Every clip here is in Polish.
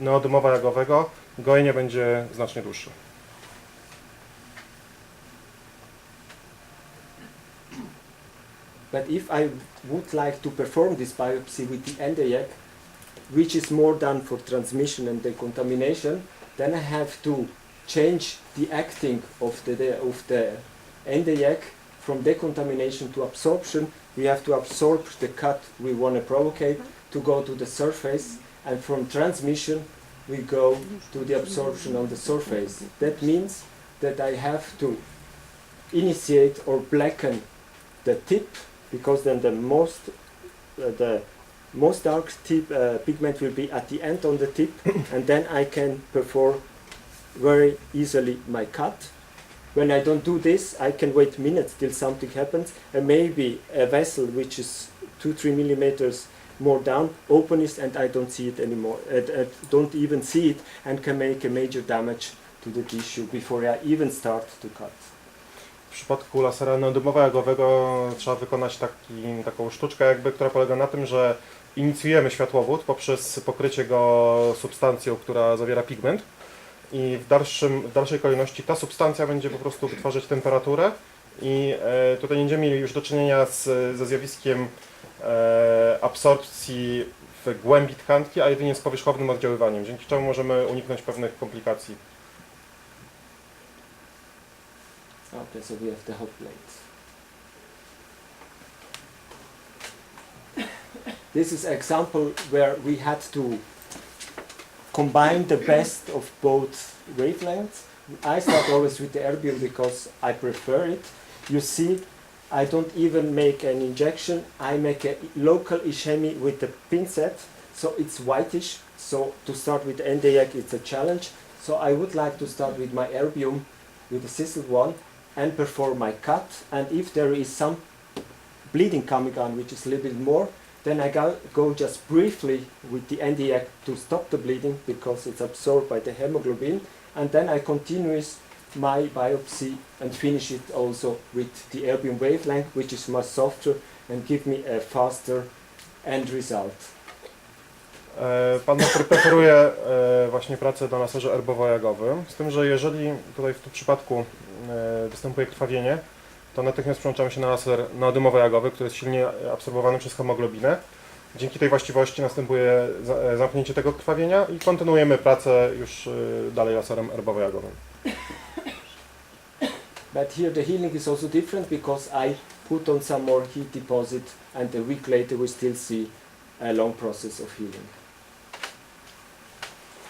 neodymowo-jagowego gojenie będzie znacznie dłuższe. But if I would like to perform this biopsy with the endo-yak, which is more done for transmission and decontamination, then I have to change the acting of the endo-yak from decontamination to absorption. We have to absorb the cut we want to provocate to go to the surface, and from transmission we go to the absorption on the surface. That means that I have to initiate or blacken the tip, because then the most dark tip pigment will be at the end on the tip, and then I can perform very easily my cut. When I don't do this, I can wait minutes till something happens, and maybe a vessel which is 2-3 millimeters more down opens, and I don't see it anymore. I don't even see it, and can make a major damage to the tissue before I even start to cut. W przypadku lasera neodymowo-jagowego trzeba wykonać taką sztuczkę, która polega na tym, że inicjujemy światłowód poprzez pokrycie go substancją, która zawiera pigment, i w dalszej kolejności ta substancja będzie po prostu wytwarzać temperaturę, i tutaj nie będziemy mieli już do czynienia ze zjawiskiem absorpcji w głębi tkanki, a jedynie z powierzchownym oddziaływaniem, dzięki czemu możemy uniknąć pewnych komplikacji. Okay, so we have the hot plate. This is an example where we had to combine the best of both wavelengths. I start always with the erbium because I prefer it. You see, I don't even make an injection. I make a local ischemia with the pincet, so it's whitish. So to start with the endo-yak, it's a challenge. So I would like to start with my erbium, with the sizzled one, and perform my cut. And if there is some bleeding coming on, which is a little bit more, then I go just briefly with the endo-yak to stop the bleeding, because it's absorbed by the hemoglobin, and then I continue my biopsy and finish it also with the erbium wavelength, which is much softer and give me a faster end result. Pan doktor preferuje właśnie pracę na laserze erbowo-jagowym, z tym, że jeżeli tutaj w tym przypadku występuje krwawienie, to natychmiast przełączamy się na laser neodymowo-jagowy, który jest silnie absorbowany przez hemoglobinę. Dzięki tej właściwości następuje zamknięcie tego krwawienia i kontynuujemy pracę już dalej laserem erbowo-jagowym. But here the healing is also different, because I put on some more heat deposit, and a week later we still see a long process of healing.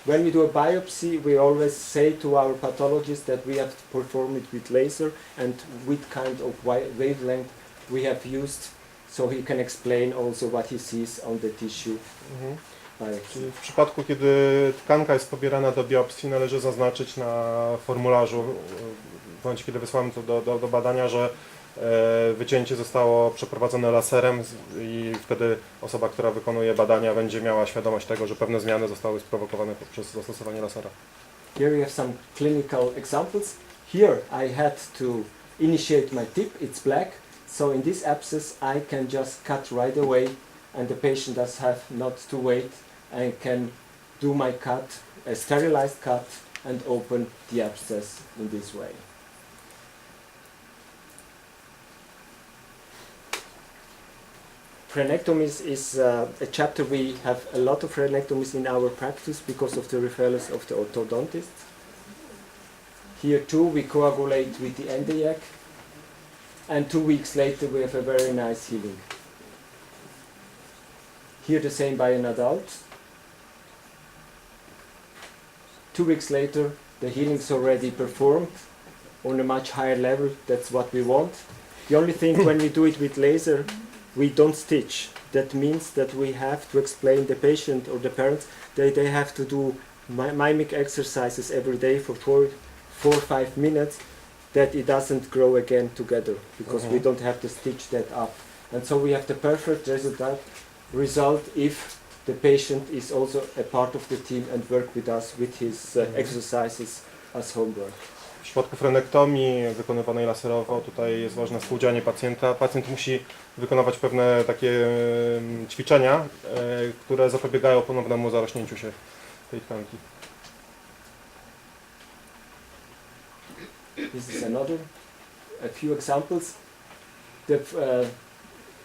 When we do a biopsy, we always say to our pathologist that we have to perform it with laser and with kind of wavelength we have used, so he can explain also what he sees on the tissue. Czyli w przypadku, kiedy tkanka jest pobierana do biopsji, należy zaznaczyć na formularzu, w momencie kiedy wysłamy to do badania, że wycięcie zostało przeprowadzone laserem, i wtedy osoba, która wykonuje badania, będzie miała świadomość tego, że pewne zmiany zostały sprowokowane poprzez zastosowanie lasera. Here we have some clinical examples. Here I had to initiate my tip, it's black, so in this abscess I can just cut right away, and the patient does have not to wait and can do my cut, a sterilized cut, and open the abscess in this way. Frenectomies is a chapter. We have a lot of frenectomies in our practice because of the referrals of the orthodontist. Here too we coagulate with the endo-yak, and 2 weeks later we have a very nice healing. Here the same by an adult. 2 weeks later the healing is already performed on a much higher level. That's what we want. The only thing when we do it with laser, we don't stitch. That means that we have to explain the patient or the parents that they have to do mimic exercises every day for 4 or 5 minutes, that it doesn't grow again together, because we don't have to stitch that up. And so we have the perfect result if the patient is also a part of the team and work with us with his exercises as homework. W przypadku frenektomii wykonywanej laserowo tutaj jest ważne współdziałanie pacjenta. Pacjent musi wykonywać pewne takie ćwiczenia, które zapobiegają ponownemu zarośnięciu się tej tkanki. This is a few examples. The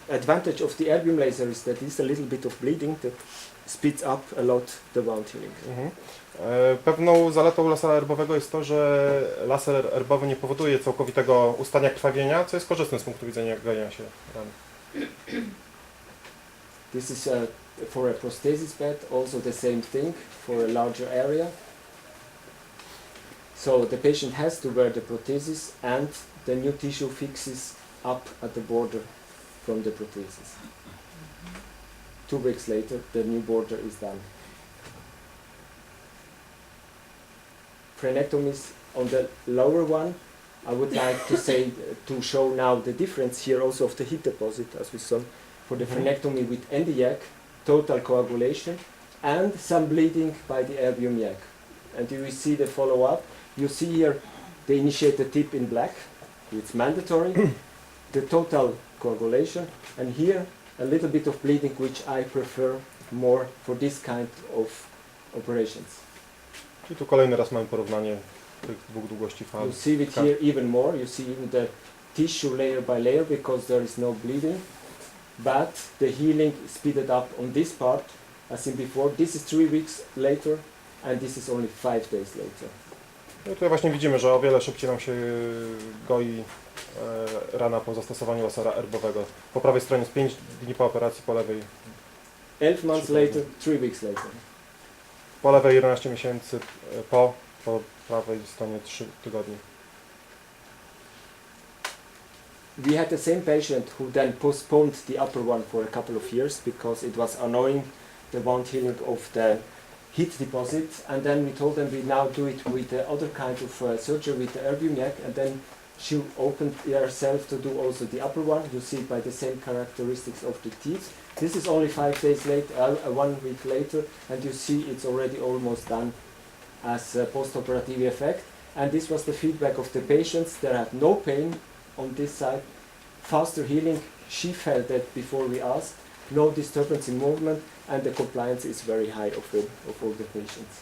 advantage of the erbium laser is that there's a little bit of bleeding that speeds up a lot the wound healing. Pewną zaletą lasera erbowego jest to, że laser erbowy nie powoduje całkowitego ustania krwawienia, co jest korzystne z punktu widzenia gojenia się ran. This is for a prosthesis bed, also the same thing for a larger area. So the patient has to wear the prosthesis and the new tissue fixes up at the border from the prosthesis. 2 weeks later, the new border is done. Frenectomies on the lower one, I would like to say, to show now the difference here also of the heat deposit, as we saw, for the frenectomy with endiac, total coagulation, and some bleeding by the erbium yak. And you will see the follow-up. You see here the initiated tip in black, it's mandatory, the total coagulation, and here a little bit of bleeding, which I prefer more for this kind of operations. I tu kolejny raz mamy porównanie tych dwóch długości fal. You see it here even more, you see even the tissue layer by layer because there is no bleeding, but the healing is speeded up on this part, as in before. This is 3 weeks later, and this is only 5 days later. No tutaj właśnie widzimy, że o wiele szybciej nam się goi rana po zastosowaniu lasera erbowego. Po prawej stronie jest 5 dni po operacji, po lewej 11 months later, 3 weeks later. po lewej 11 miesięcy, po prawej stronie 3 tygodnie. We had the same patient who then postponed the upper one for a couple of years because it was annoying, the wound healing of the heat deposit, and then we told them we now do it with the other kind of surgery with the erbium yak, and then she opened herself to do also the upper one. You see by the same characteristics of the teeth. This is only 5 days later, 1 week later, and you see it's already almost done as a post-operative effect. And this was the feedback of the patients. They had no pain on this side, faster healing. She felt that before we asked, no disturbance in movement, and the compliance is very high of all the patients.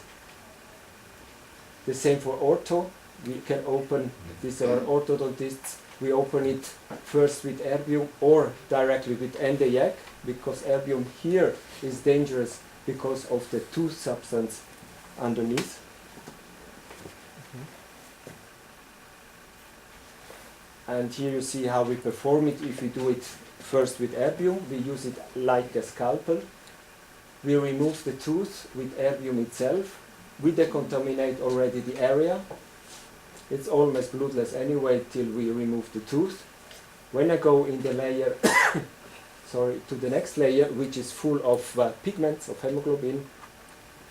The same for ortho. We can open, these are orthodontists, we open it first with erbium or directly with endiac, because erbium here is dangerous because of the tooth substance underneath. And here you see how we perform it. If we do it first with erbium, we use it like a scalpel. We remove the tooth with erbium itself. We decontaminate already the area. It's almost bloodless anyway till we remove the tooth. When I go in the layer, to the next layer, which is full of pigments, of hemoglobin,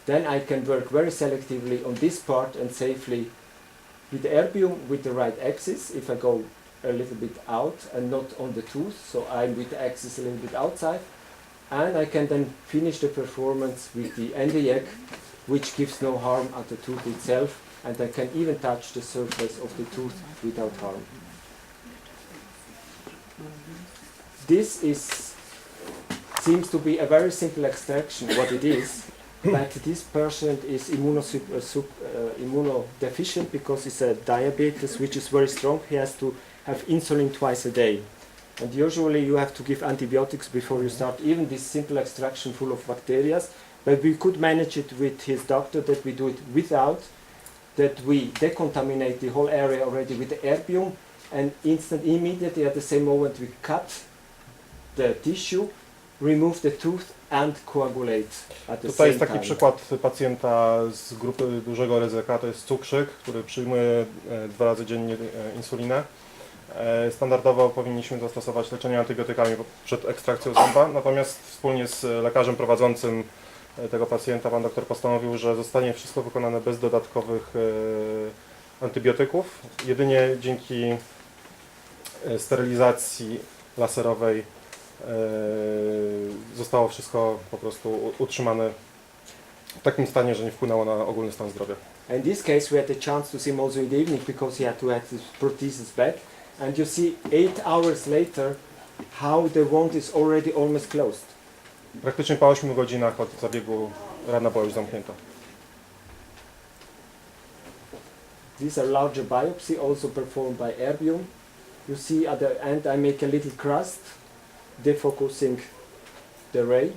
then I can work very selectively on this part and safely with the erbium with the right axis. If I go a little bit out and not on the tooth, so I'm with the axis a little bit outside, and I can then finish the performance with the endiac, which gives no harm at the tooth itself, and I can even touch the surface of the tooth without harm. This seems to be a very simple extraction, what it is, but this patient is immunodeficient because it's a diabetes which is very strong. He has to have insulin twice a day. And usually you have to give antibiotics before you start even this simple extraction full of bacteria. But we could manage it with his doctor, that we do it without, that we decontaminate the whole area already with the erbium, and immediately at the same moment we cut the tissue, remove the tooth and coagulate at the Tutaj same jest taki time. przykład pacjenta z grupy dużego ryzyka, to jest cukrzyk, który przyjmuje 2 razy dziennie insulinę. Standardowo powinniśmy zastosować leczenie antybiotykami przed ekstrakcją zęba, natomiast wspólnie z lekarzem prowadzącym tego pacjenta pan doktor postanowił, że zostanie wszystko wykonane bez dodatkowych antybiotyków. Jedynie dzięki sterylizacji laserowej zostało wszystko po prostu utrzymane w takim stanie, że nie wpłynęło na ogólny stan zdrowia. In this case we had the chance to see him also in the evening because he had to have his prosthesis back, and you see 8 hours later how the wound is already almost closed. Praktycznie po 8 godzinach od zabiegu rana była już zamknięta. these are larger biopsy, also performed by erbium. You see at the end I make a little crust, defocusing the ray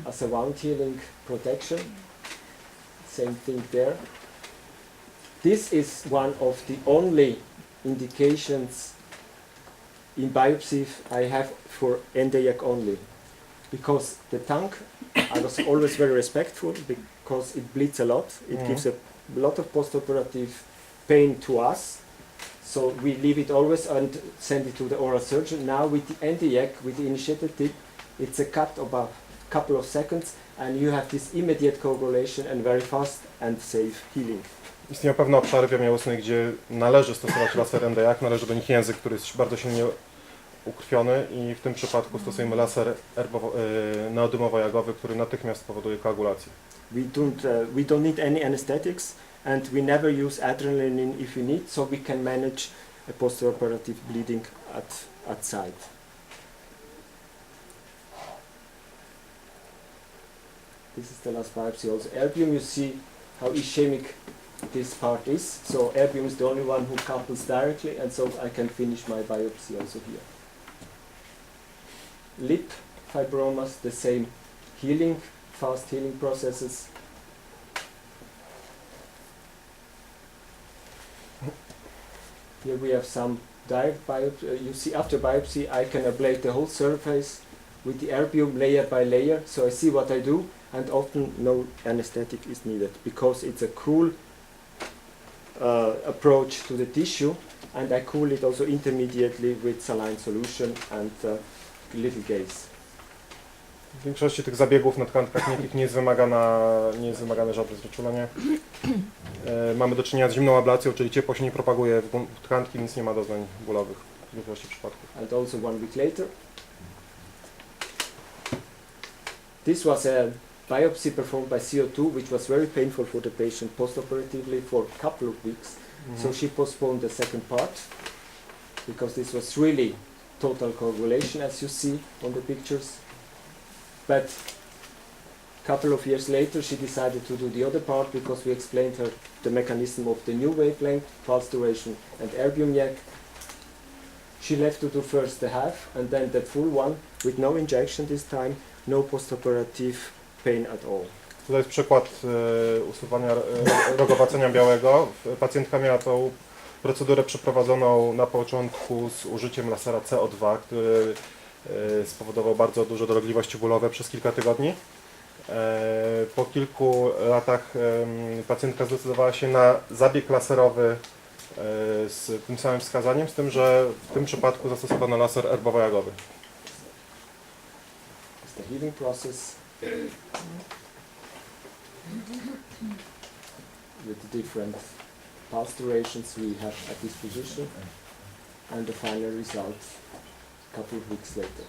as a wound healing protection. Same thing there. This is one of the only indications in biopsy I have for NDIAC only. Because the tongue, I was always very respectful because it bleeds a lot. It gives a lot of postoperative pain to us. So we leave it always and send it to the oral surgeon. Now with the NDIAC, with the initiated tip, it's a cut of a couple of seconds and you have this immediate coagulation and very fast and safe healing. Istnieją pewne obszary w jamie ustnej, gdzie należy stosować laser NDIAC, należy do nich język, który jest bardzo silnie ukrwiony i w tym przypadku stosujemy laser neodymowo-jagowy, który natychmiast powoduje koagulację. We don't need any anesthetics and we never use adrenaline if you need, so we can manage a postoperative bleeding at site. This is the last biopsy also. Erbium, you see how ischemic this part is. So erbium is the only one who couples directly, and so I can finish my biopsy also here. Lip fibromas, the same healing, fast healing processes. Here we have some direct biopsy. You see after biopsy I can ablate the whole surface with the erbium layer by layer, so I see what I do, and often no anesthetic is needed because it's a cool approach to the tissue, and I cool it also intermediately with saline solution and little gaze. W większości tych zabiegów na tkankach miękkich nie jest wymagane żadne znieczulenie. Mamy do czynienia z zimną ablacją, czyli ciepło się nie propaguje w tkanki, więc nie ma doznań bólowych w większości przypadków. And also 1 week later. This was a biopsy performed by CO2, which was very painful for the patient postoperatively for a couple of weeks. So she postponed the second part because this was really total coagulation, as you see on the pictures. But a couple of years later she decided to do the other part because we explained her the mechanism of the new wavelength, pulse duration and erbium yak. She left to do first the half and then the full one with no injection this time, no postoperative pain at all. Tutaj jest przykład usuwania rogowacenia białego. Pacjentka miała tą procedurę przeprowadzoną na początku z użyciem lasera CO2, który spowodował bardzo duże dolegliwości bólowe przez kilka tygodni. Po kilku latach pacjentka zdecydowała się na zabieg laserowy z tym samym wskazaniem, z tym, że w tym przypadku zastosowano laser erbowo-jagowy. The healing process with the different pulse durations we have at this position and the final result a couple of weeks later.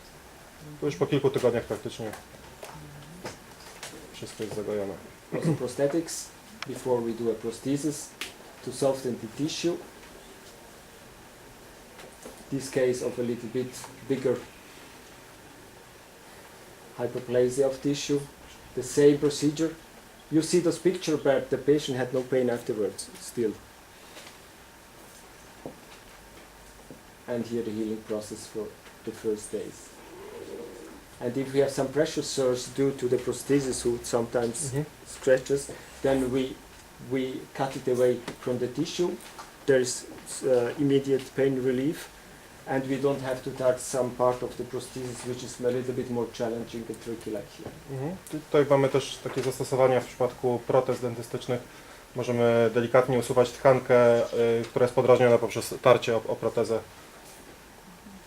To już po kilku tygodniach praktycznie wszystko jest zagojone. Also prosthetics, before we do a prosthesis, to soften the tissue. This case of a little bit bigger hyperplasia of tissue, the same procedure. You see this picture, but the patient had no pain afterwards still. And here the healing process for the first days. And if we have some pressure source due to the prosthesis who sometimes stretches, then we cut it away from the tissue. There is immediate pain relief, and we don't have to touch some part of the prosthesis which is a little bit more challenging and tricky like here. Tutaj mamy też takie zastosowania w przypadku protez dentystycznych. Możemy delikatnie usuwać tkankę, która jest podrażniona poprzez tarcie o protezę.